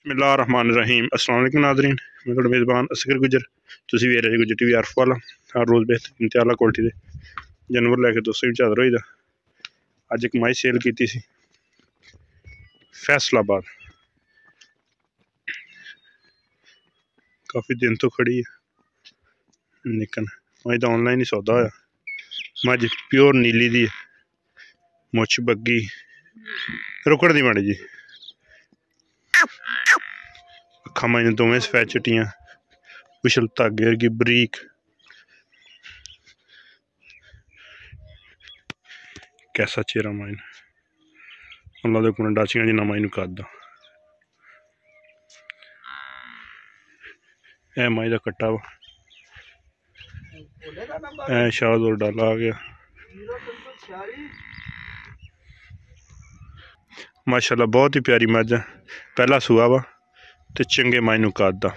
बिस्मिल्लाहिर्रहमानिर्रहीम। अस्सलाम वालेकुम नाज़रीन, मैं थोड़ा मेज़बान असगर गुजर। तुसी वे रहे गुजर टीवी आरफवाला। हर रोज़ बेहतर इंतहाला क्वालिटी दे जानवर लैके दोस्तों की हाज़र होई दा। अज एक माई सेल की सी फैसलाबाद, काफ़ी दिन तो खड़ी है लेकिन माई का ऑनलाइन ही सौदा होया। मज प्योर नीली दी मुछ बग्गी रुकड़ दी माड़ी जी अखा माई ने दोवें सफेद चिट्टियां पिछल धागे वर्गी बरीक कैसा चेहरा माई ने अल्लाह दे कोने डाचियां जिन्ना माई नूं कद ए माई दा कट्टा वा ए शाहद और डाला आ गया। माशाल्लाह बहुत ही प्यारी मज है, पहला सूआ वा ते चंगे माई नूं कद दा।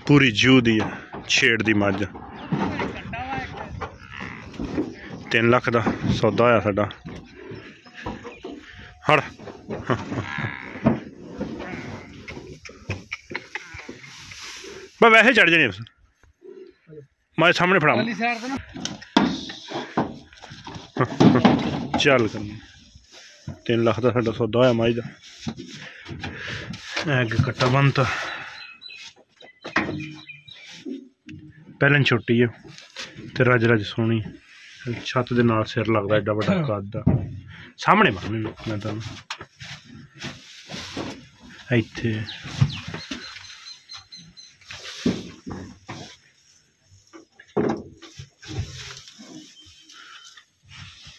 पूरी जू दी है, छेड़ दी मज 3 लाख का सौदा होया साडा। हड़ बस वैसे चढ़ जाने मैं सामने फड़ा चल कर 3 लाख का साडा सौदा होया माई दा। अगे कट्टा बंद था पहले छोटी है तो रज रज सोहनी छत दे नाल सिर लगता एडा बड़ा कद सामने बन मैं तुम इत्थे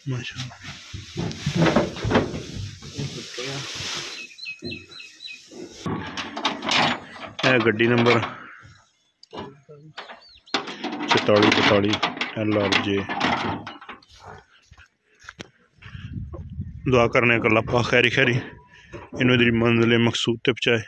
माशाअल्लाह गड्डी नंबर 44 LRJ। दुआ करने का अल्लाह पाक खैरी खैरी इन्हों मंजिल मकसूद ते पहुँचाए।